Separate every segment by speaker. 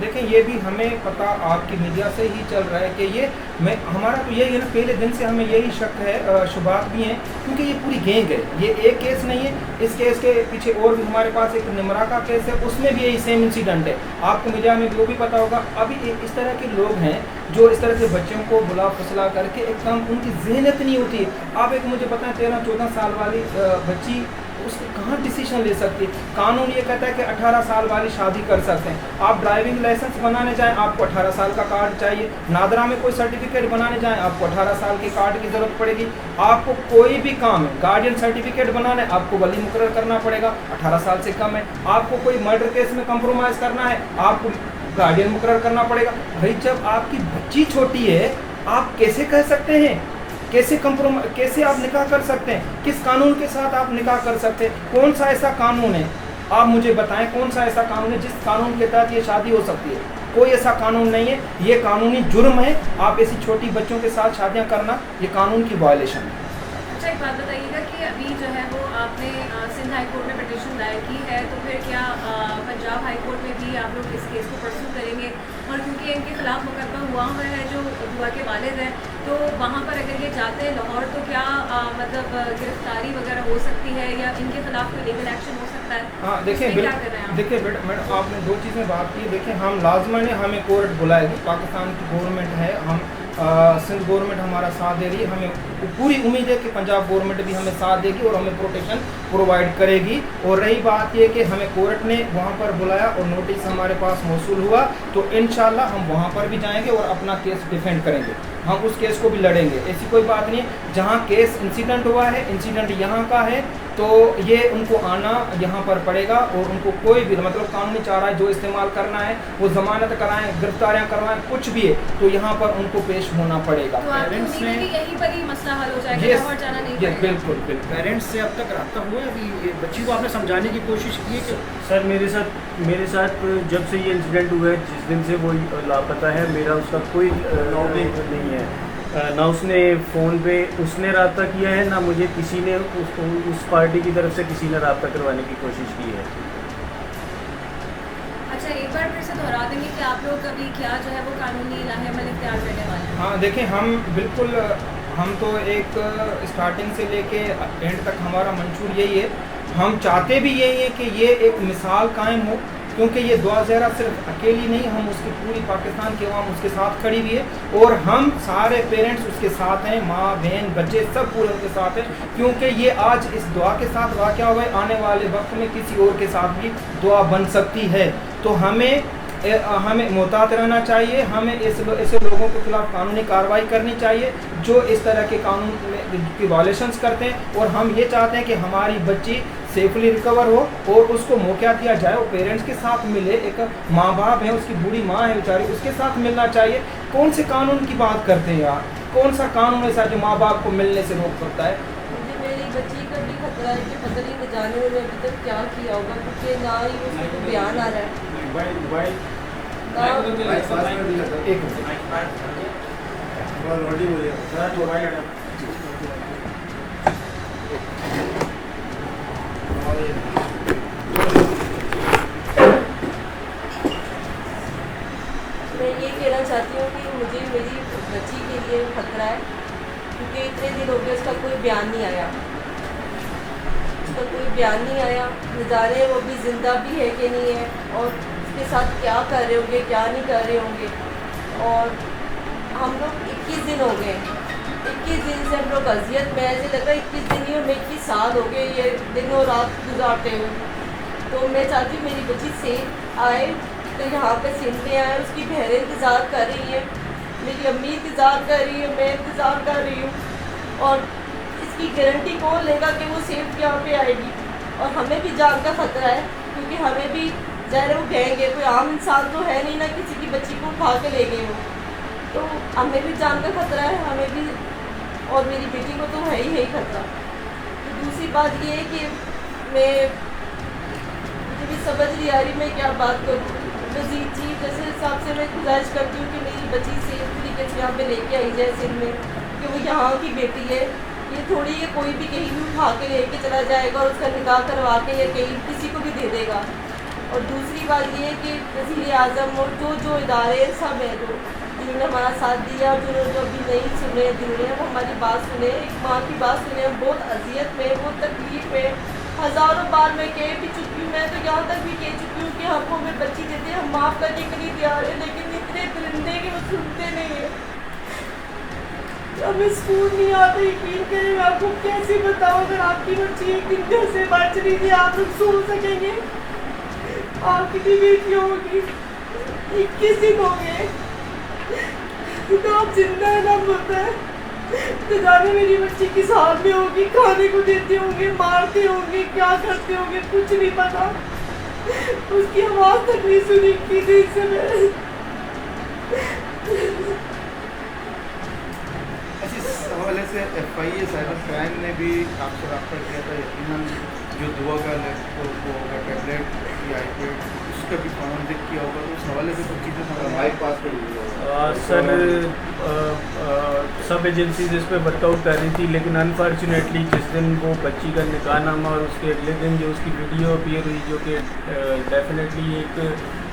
Speaker 1: देखें ये भी हमें पता आपकी मीडिया से ही चल रहा है कि ये हमारा तो यही है ना, पहले दिन से हमें यही शक है, शुबात भी हैं, क्योंकि ये पूरी गैंग है, ये एक केस नहीं है। इस केस के पीछे और भी हमारे पास एक निमरा का केस है, उसमें भी यही सेम इंसिडेंट है, आपको मीडिया में वो भी पता होगा। अभी इस तरह के लोग हैं जो इस तरह के बच्चों को बुला फुसला करके एकदम उनकी ज़हनियत नहीं होती है। आप एक मुझे बताएं 13-14 साल वाली बच्ची उसको कहाँ डिसीजन ले सकती है? कानून ये कहता है कि 18 साल वाली शादी कर सकते हैं। आप ड्राइविंग लाइसेंस बनाने जाएं आपको 18 साल का कार्ड चाहिए, नादरा में कोई सर्टिफिकेट बनाने जाएं आपको 18 साल के कार्ड की ज़रूरत पड़ेगी। आपको कोई भी काम है, गार्डियन सर्टिफिकेट बनाना है आपको वली मुकर्रर करना पड़ेगा, 18 साल से कम है। आपको कोई मर्डर केस में कंप्रोमाइज़ करना है आपको गार्डियन मुकर्रर करना पड़ेगा। भाई जब आपकी बच्ची छोटी है आप कैसे कह सकते हैं, कैसे आप निकाह कर सकते हैं? किस कानून के साथ आप निकाह कर सकते हैं? कौन सा ऐसा कानून है, आप मुझे बताएं कौन सा ऐसा कानून है जिस कानून के तहत ये शादी हो सकती है? कोई ऐसा कानून नहीं है, ये कानूनी जुर्म है। आप ऐसी छोटी बच्चों के साथ शादियां करना ये कानून की वायलेशन है।
Speaker 2: अच्छा एक बात बताइएगा कि अभी जो है वो आपने सिंध हाई कोर्ट में पिटीशन दायर की है, तो फिर क्या पंजाब हाई कोर्ट में भी आप लोग इस केस को परसू करेंगे? और क्योंकि इनके खिलाफ मुकदमा हुआ हुआ है जो बुआ के वालिद हैं, तो वहाँ पर अगर ये जाते हैं लाहौर तो क्या मतलब गिरफ्तारी वगैरह हो सकती है या इनके खिलाफ कोई लीगल एक्शन हो सकता है?
Speaker 1: हाँ देखिए
Speaker 2: क्या कर रहे हैं?
Speaker 1: देखिए बेटा मैडम आपने दो चीज़ें बात की। देखिए हम लाजमन है, हमें कोर्ट बुलाएगी, पाकिस्तान की गवर्नमेंट है, हम सिंध गवर्नमेंट हमारा साथ दे रही है, हमें पूरी उम्मीद है कि पंजाब गवर्नमेंट भी हमें साथ देगी और हमें प्रोटेक्शन प्रोवाइड करेगी। और रही बात ये कि हमें कोर्ट ने वहाँ पर बुलाया और नोटिस हमारे पास मौसूल हुआ, तो इंशाल्लाह हम वहाँ पर भी जाएंगे और अपना केस डिफेंड करेंगे, हम उस केस को भी लड़ेंगे। ऐसी कोई बात नहीं है, जहाँ केस इंसिडेंट हुआ है, इंसिडेंट यहाँ का है, तो ये उनको आना यहाँ पर पड़ेगा और उनको कोई भी मतलब कानूनी चारा जो इस्तेमाल करना है वो ज़मानत कराएं, गिरफ्तारियाँ करवाएं, कुछ भी है तो यहाँ पर उनको पेश होना पड़ेगा।
Speaker 2: तो पेरेंट्स ने यहीं पर ही मसला हल हो जाएगा, लाहौर जाना नहीं पड़ेगा।
Speaker 1: बिल्कुल बिल्कुल।
Speaker 3: पेरेंट्स से अब तक रब्ता हुआ है? अभी बच्ची को आपने समझाने की कोशिश की है कि
Speaker 4: सर मेरे साथ जब से ये इंसिडेंट हुआ है, जिस दिन से वो लापता है, मेरा उसका कोई लिंक नहीं है, ना उसने फ़ोन पे उसने रब्ता किया है, ना मुझे किसी ने उस पार्टी की तरफ से किसी ने रब्ता करवाने की कोशिश की है।
Speaker 2: अच्छा एक बार फिर से दोहरा देंगे कि आप लोग अभी क्या जो है वो कानूनी लाहेमल इख्तियार करने वाले हैं?
Speaker 1: हाँ देखें हम बिल्कुल, हम तो एक स्टार्टिंग से लेके एंड तक हमारा मंशूर यही है, हम चाहते भी यही है कि ये एक मिसाल कायम हो, क्योंकि ये दुआ ज़हरा सिर्फ अकेली नहीं, हम उसकी पूरी पाकिस्तान की आवाम उसके साथ खड़ी हुई है और हम सारे पेरेंट्स उसके साथ हैं, माँ बहन बच्चे सब पूरे उनके साथ हैं, क्योंकि ये आज इस दुआ के साथ वाक़या हुआ है, आने वाले वक्त में किसी और के साथ भी दुआ बन सकती है। तो हमें मोहतात रहना चाहिए, हमें ऐसे लोगों के खिलाफ कानूनी कार्रवाई करनी चाहिए जो इस तरह के कानून की वायलेशंस करते हैं। और हम ये चाहते हैं कि हमारी बच्ची सेफली रिकवर हो और उसको मौका दिया जाए, वो पेरेंट्स के साथ मिले, एक माँ बाप है, उसकी बूढ़ी माँ है बेचारी, उसके साथ मिलना चाहिए। कौन से कानून की बात करते हैं यार, कौन सा कानून ऐसा जो माँ बाप को मिलने से रोक सकता है?
Speaker 5: मुझे मेरी बच्ची का भी खतरा है कि पता नहीं न जाने उन्होंने अभी तक क्या किया होगा, क्योंकि ना ही उसको बयान आ रहा है मैं ये कहना चाहती हूँ कि मुझे मेरी बच्ची के लिए खतरा है, क्योंकि इतने दिन हो गए उसका कोई बयान नहीं आया, उसका कोई बयान नहीं आया। नज़ारे वो भी ज़िंदा भी है कि नहीं है, और उसके साथ क्या कर रहे होंगे क्या नहीं कर रहे होंगे। और हम लोग 21 दिन हो गए, 21 दिन से हम लोग अजियत में, ऐसे लग रहा है 21 दिन ही, हमें 21 साल हो गए ये दिन और रात गुजारते हुए। तो मैं चाहती हूँ मेरी बच्ची सेफ आए, तो यहाँ पे सिंध में आए, उसकी बहनें इंतज़ार कर रही हैं, मेरी अम्मी इंतज़ार कर रही है, मैं इंतज़ार कर रही हूँ। और इसकी गारंटी कौन लेगा कि वो सेफ यहाँ पे आएगी? और हमें भी जान का ख़तरा है, क्योंकि हमें भी ज़ाहिर वो कहेंगे, कोई आम इंसान तो है नहीं ना किसी की बच्ची को उठा के ले गए हो, तो हमें भी जान का ख़तरा है, हमें भी और मेरी बेटी को तो है ही खतरा। तो दूसरी बात ये है कि मुझे भी समझ नहीं आ रही मैं क्या बात करूँ। मजीद जी जैसे हिसाब से मैं गुजारिश करती हूँ कि मेरी बच्ची सेफ तरीके से यहाँ पे लेके आई जाए सिंध में, कि वो यहाँ की बेटी है, ये थोड़ी है कोई भी कहीं भी उठा के लेके चला जाएगा और उसका निकाह करवा के या कहीं किसी को भी दे देगा। और दूसरी बात ये है कि वज़ीर आज़म और जो इदारे सब हैं जो जिन्होंने हमारा साथ दिया और जो अभी नहीं सुन रहे दिल रहे हैं वो हमारी बात सुने, एक माँ की बात सुने। बहुत अजियत में, बहुत तकलीफ में, हज़ारों बार मैं कह भी चुकी हूँ, मैं तो यहाँ तक भी कह चुकी हूँ कि हमको हमें बच्ची देते हैं, हम माफ़ करने के लिए तैयार हैं, लेकिन इतने दरिंदे कि वो सुनते नहीं हैं। हमें स्कूल नहीं आता, यकीन करें मैं आपको कैसे बताऊँ। अगर आपकी बच्ची एक दिन घर से बाहर चली थी, आप लोग सोच सकेंगे? आपकी भी बेटी होगी, 21 दिन हो गए, तो आप जिंदा है ना होता है, तो जाने मेरी बच्ची किस हाल में होगी, खाने को देते होंगे, मारते होंगे, क्या करते होंगे, कुछ नहीं पता। उसकी आवाज़ तक नहीं सुनी किसी से मैंने।
Speaker 6: इस हवाले से FIA साइबर क्राइम ने भी आपसे रब्ता किया था, यकीनन जो दुआ का लैपटॉप होगा, टैबलेट या iPad, उसका भी फॉर्म दिख किया होगा, तो उस हवाले से कुछ चीज़ें हमारे पास
Speaker 4: सर सब एजेंसीज इस पर वर्कआउट कर रही थी, लेकिन अनफॉर्चुनेटली जिस दिन वो बच्ची का निकाहनामा और उसके अगले दिन जो उसकी वीडियो अपीयर हुई, जो कि डेफिनेटली एक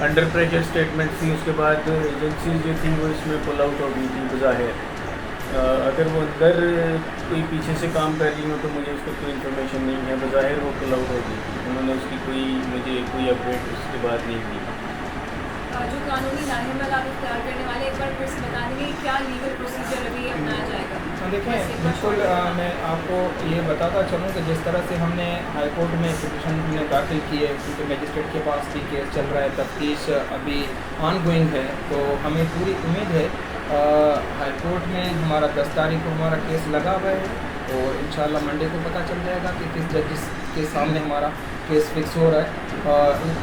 Speaker 4: अंडर प्रेशर स्टेटमेंट थी, उसके बाद एजेंसीज जो थी वो इसमें पुल आउट हो गई थी बज़ाहिर। अगर वो अंदर कोई पीछे से काम कर रही हो तो मुझे उसका कोई इन्फॉर्मेशन नहीं है, बज़ाहिर वो पुल आउट हो गई थी, उन्होंने उसकी मुझे कोई अपडेट उसके बाद नहीं दी।
Speaker 2: जो कानूनी लाहेमल आप इख्तियार करने वाले, एक बार फिर से बता देंगे क्या लीगल प्रोसीजर अभी अपनाया जाएगा?
Speaker 1: देखें, बिल्कुल मैं आपको ये बताता चलूँ कि जिस तरह से हमने हाई कोर्ट में पिटीशन हमने दाखिल की है, क्योंकि मजिस्ट्रेट के पास भी केस चल रहा है, तफ्तीश अभी ऑन गोइंग है, तो हमें पूरी उम्मीद है हाई कोर्ट में हमारा 10 तारीख को हमारा केस लगा हुआ है और इंशाल्लाह मंडे को पता चल जाएगा कि किस जज के सामने हमारा केस फिक्स हो रहा है।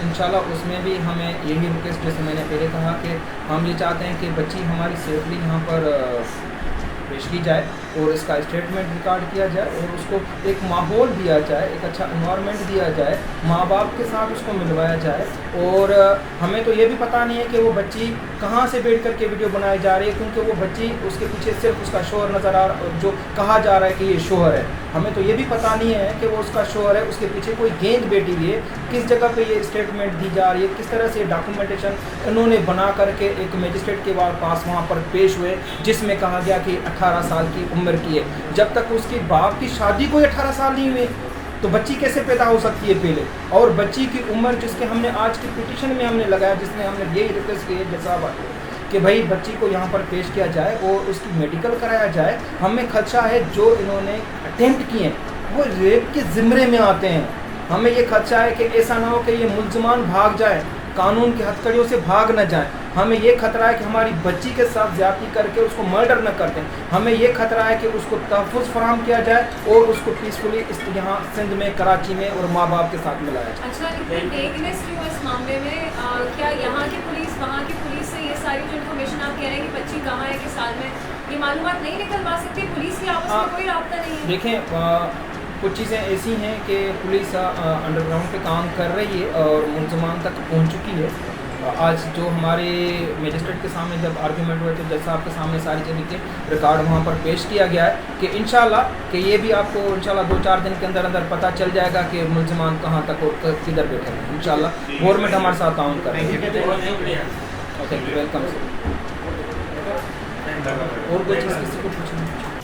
Speaker 1: इंशाल्लाह उसमें भी हमें यही रिक्वेस्ट, जैसे मैंने पहले कहा कि हम ये चाहते हैं कि बच्ची हमारी सेफली यहाँ पर पेश की जाए और इसका स्टेटमेंट रिकॉर्ड किया जाए और उसको एक माहौल दिया जाए, एक अच्छा इन्वायरमेंट दिया जाए, माँ बाप के साथ उसको मिलवाया जाए। और हमें तो ये भी पता नहीं है कि वो बच्ची कहाँ से बैठ करके वीडियो बनाई जा रही है, क्योंकि वो बच्ची उसके पीछे सिर्फ उसका शोहर नज़र आ रहा, जो कहा जा रहा है कि ये शोहर है, हमें तो ये भी पता नहीं है कि वो उसका शोहर है, उसके पीछे कोई गेंद बैठी हुई है, किस जगह पे ये स्टेटमेंट दी जा रही है, किस तरह से डॉक्यूमेंटेशन इन्होंने बना करके एक मजिस्ट्रेट के पास वहाँ पर पेश हुए, जिसमें कहा गया कि 18 साल की उम्र की है। जब तक उसके बाप की शादी को 18 साल नहीं हुए तो बच्ची कैसे पैदा हो सकती है पहले? और बच्ची की उम्र जिसके हमने आज की पिटीशन में हमने लगाया, जिसमें हमने यही रिक्वेस्ट की है जैसा कि भाई बच्ची को यहाँ पर पेश किया जाए और उसकी मेडिकल कराया जाए। हमें खदशा है जो इन्होंने अटेम्प्ट किए हैं वो रेप के ज़िम्मे में आते हैं। हमें ये खदशा है कि ऐसा ना हो कि ये मुल्ज़मान भाग जाए, कानून की हथकड़ियों से भाग न जाए। हमें ये खतरा है कि हमारी बच्ची के साथ ज़्यादती करके उसको मर्डर न कर दें। हमें ये खतरा है कि उसको तहफ़्फ़ुज़ फराहम किया जाए और उसको पीसफुली यहाँ सिंध में, कराची में और माँ बाप के साथ मिलाया जाए।
Speaker 2: अच्छा, लेकिन वेगनेस क्यों इस मामले में? क्या यहाँ की पुलिस, वहाँ की पुलिस से ये सारी जो इन्फॉर्मेशन आप कह रहे हैं कि बच्ची कहाँ है, किस साल में, ये मालूमात नहीं निकलवा सकती? पुलिस की आपस में कोई रब्ता नहीं है?
Speaker 1: देखें, कुछ चीज़ें ऐसी हैं कि पुलिस अंडरग्राउंड पे काम कर रही है और मुल्ज़मान तक पहुंच चुकी है। आज जो हमारे मजिस्ट्रेट के सामने जब आर्गूमेंट हुए तो जज साहब के सामने सारी चीज़ें के रिकॉर्ड वहाँ पर पेश किया गया है कि इंशाल्लाह कि ये भी आपको इंशाल्लाह 2-4 दिन के अंदर अंदर पता चल जाएगा कि मुल्ज़मान कहाँ तक और किधर बैठे हैं। इंशाल्लाह गवर्नमेंट हमारे साथ काम कर रही है। Thank you, welcome sir. और कोई चीज़ किसी को पूछना?